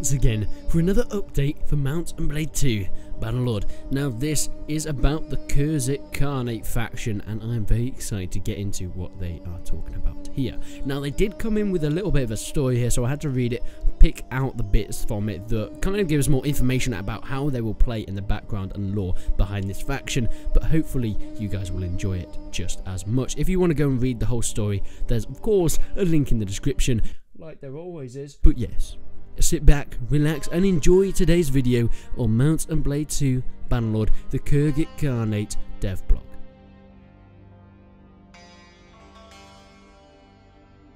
once again for another update for Mount & Blade 2 Bannerlord. Now this is about the Khuzait Khanate faction, and I'm very excited to get into what they are talking about here. Now they did come in with a little bit of a story here, so I had to read it, pick out the bits from it that kind of give us more information about how they will play in the background and lore behind this faction, but hopefully you guys will enjoy it just as much. If you want to go and read the whole story, there's of course a link in the description, like there always is. But yes, sit back, relax, and enjoy today's video on Mount & Blade 2 Bannerlord, the Khuzait Khanate dev blog.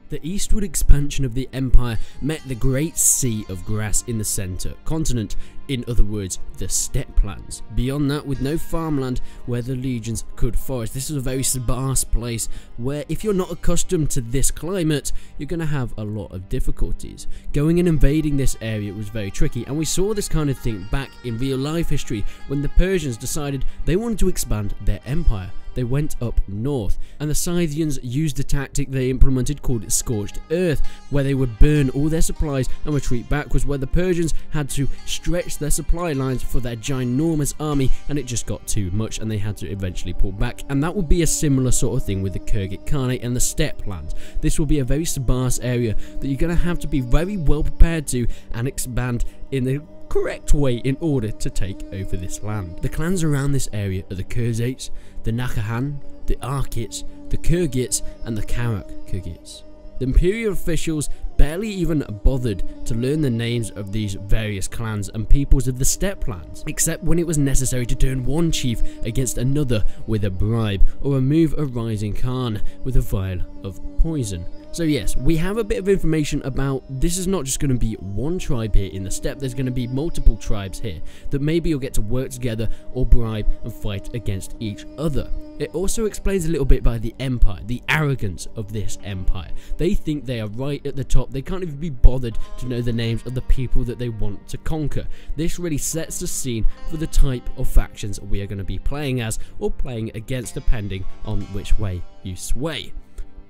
The eastward expansion of the Empire met the Great Sea of Grass in the centre continent, in other words, the steppe lands. Beyond that, with no farmland where the legions could forage. This is a very sparse place where, if you're not accustomed to this climate, you're going to have a lot of difficulties. Going and invading this area was very tricky, and we saw this kind of thing back in real life history when the Persians decided they wanted to expand their empire. They went up north, and the Scythians used a tactic they implemented called Scorched Earth, where they would burn all their supplies and retreat backwards, where the Persians had to stretch their supply lines for their ginormous army, and it just got too much and they had to eventually pull back. And that would be a similar sort of thing with the Khuzait Khanate and the steppe lands. This will be a very sparse area that you're going to have to be very well prepared to and expand in the correct way in order to take over this land. The clans around this area are the Khuzaits, the Nakahan, the Arkits, the Kyrgyz, and the Karak Kyrgyz. The imperial officials barely even bothered to learn the names of these various clans and peoples of the steppe lands, except when it was necessary to turn one chief against another with a bribe, or remove a rising Khan with a vial of poison. So yes, we have a bit of information about this is not just going to be one tribe here in the steppe, there's going to be multiple tribes here that maybe you'll get to work together or bribe and fight against each other. It also explains a little bit by the empire, the arrogance of this empire. They think they are right at the top, they can't even be bothered to know the names of the people that they want to conquer. This really sets the scene for the type of factions we are going to be playing as or playing against, depending on which way you sway.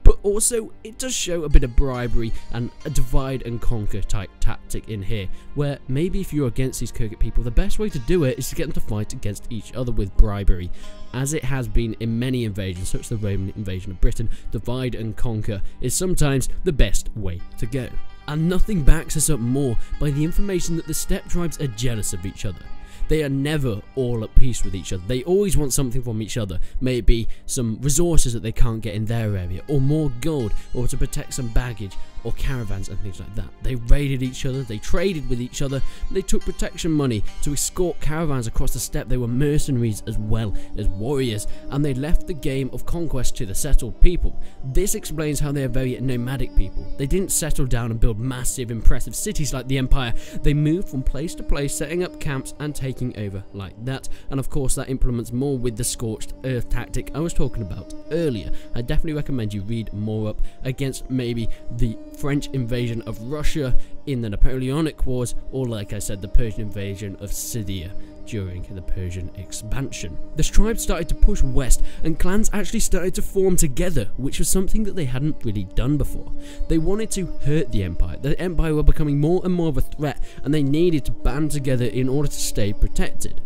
But also, it does show a bit of bribery and a divide and conquer type tactic in here, where maybe if you're against these Khuzait people, the best way to do it is to get them to fight against each other with bribery. As it has been in many invasions, such as the Roman invasion of Britain, divide and conquer is sometimes the best way to go. And nothing backs us up more by the information that the steppe tribes are jealous of each other. They are never all at peace with each other. They always want something from each other. May it be some resources that they can't get in their area, or more gold, or to protect some baggage, or caravans and things like that. They raided each other, they traded with each other, they took protection money to escort caravans across the steppe. They were mercenaries as well as warriors, and they left the game of conquest to the settled people. This explains how they are very nomadic people. They didn't settle down and build massive, impressive cities like the Empire. They moved from place to place, setting up camps and taking over like that. And of course that implements more with the Scorched Earth tactic I was talking about earlier. I definitely recommend you read more up against maybe the French invasion of Russia in the Napoleonic Wars, or like I said, the Persian invasion of Scythia during the Persian expansion. The tribes started to push west, and clans actually started to form together, which was something that they hadn't really done before. They wanted to hurt the Empire. The Empire were becoming more and more of a threat, and they needed to band together in order to stay protected.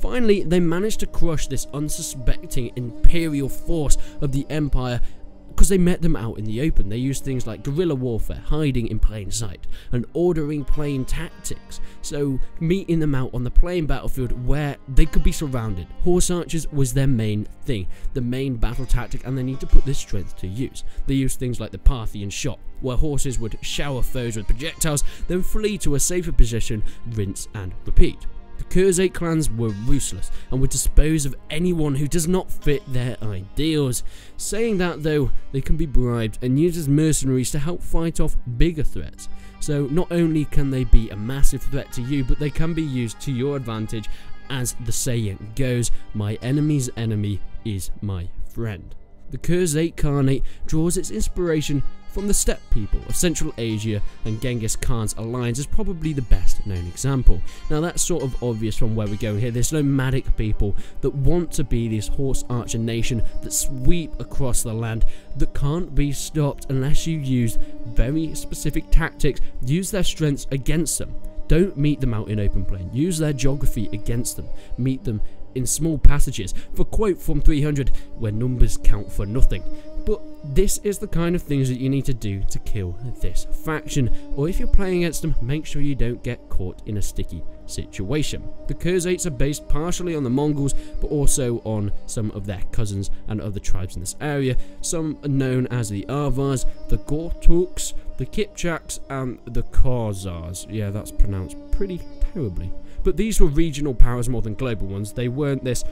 Finally, they managed to crush this unsuspecting imperial force of the Empire, because they met them out in the open. They used things like guerrilla warfare, hiding in plain sight, and ordering plain tactics. So meeting them out on the plain battlefield where they could be surrounded. Horse archers was their main thing, the main battle tactic, and they need to put this strength to use. They used things like the Parthian shot, where horses would shower foes with projectiles, then flee to a safer position, rinse and repeat. The Khuzait clans were ruthless and would dispose of anyone who does not fit their ideals. Saying that though, they can be bribed and used as mercenaries to help fight off bigger threats. So not only can they be a massive threat to you, but they can be used to your advantage, as the saying goes, my enemy's enemy is my friend. The Khuzait Khanate draws its inspiration from the steppe people of Central Asia, and Genghis Khan's alliance is probably the best known example. Now that's sort of obvious from where we're going here. There's nomadic people that want to be this horse archer nation that sweep across the land, that can't be stopped unless you use very specific tactics, use their strengths against them. Don't meet them out in open plain. Use their geography against them. Meet them in small passages. For quote from 300, where numbers count for nothing. But this is the kind of things that you need to do to kill this faction, or if you're playing against them, make sure you don't get caught in a sticky situation. The Khuzaites are based partially on the Mongols, but also on some of their cousins and other tribes in this area. Some are known as the Avars, the Gortuks, the Kipchaks, and the Khazars. Yeah, that's pronounced pretty terribly. But these were regional powers more than global ones. They weren't this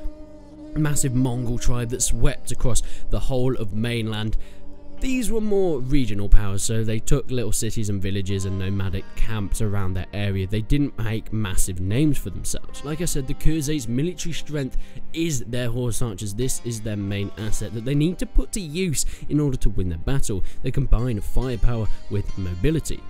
massive Mongol tribe that swept across the whole of mainland. These were more regional powers, so they took little cities and villages and nomadic camps around their area. They didn't make massive names for themselves. Like I said, the Khuzaites' military strength is their horse archers. This is their main asset that they need to put to use in order to win their battle. They combine firepower with mobility.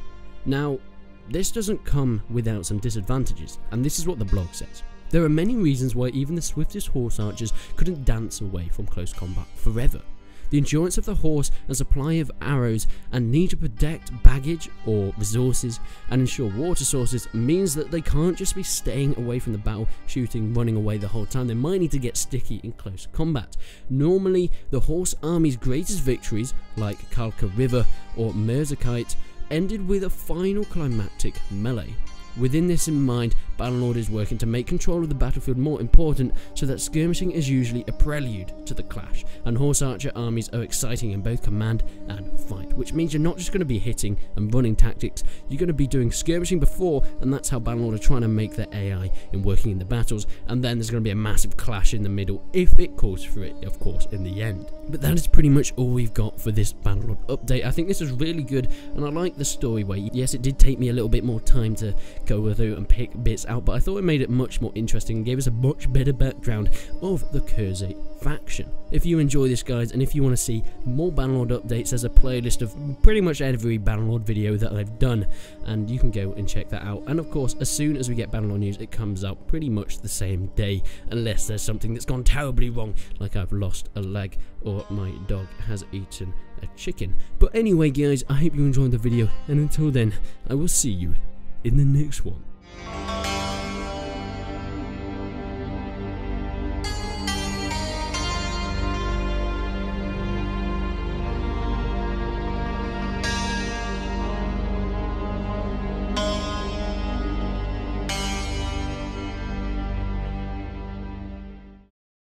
Now, this doesn't come without some disadvantages, and this is what the blog says. There are many reasons why even the swiftest horse archers couldn't dance away from close combat forever. The endurance of the horse and supply of arrows and need to protect baggage or resources and ensure water sources means that they can't just be staying away from the battle, shooting, running away the whole time. They might need to get sticky in close combat. Normally, the horse army's greatest victories, like Kalka River or Merzakite, ended with a final climactic melee. Within this in mind, Bannerlord is working to make control of the battlefield more important, so that skirmishing is usually a prelude to the clash, and horse archer armies are exciting in both command and fight, which means you're not just going to be hitting and running tactics, you're going to be doing skirmishing before, and that's how Bannerlord are trying to make their AI in working in the battles, and then there's going to be a massive clash in the middle, if it calls for it, of course, in the end. But that is pretty much all we've got for this Bannerlord update. I think this is really good, and I like the story where, yes, it did take me a little bit more time to go through and pick bits out, but I thought it made it much more interesting and gave us a much better background of the Khuzait faction. If you enjoy this, guys, and if you want to see more Bannerlord updates, there's a playlist of pretty much every Bannerlord video that I've done, and you can go and check that out. And of course, as soon as we get Bannerlord news, it comes out pretty much the same day, unless there's something that's gone terribly wrong, like I've lost a leg or my dog has eaten a chicken. But anyway, guys, I hope you enjoyed the video, and until then, I will see you in the next one.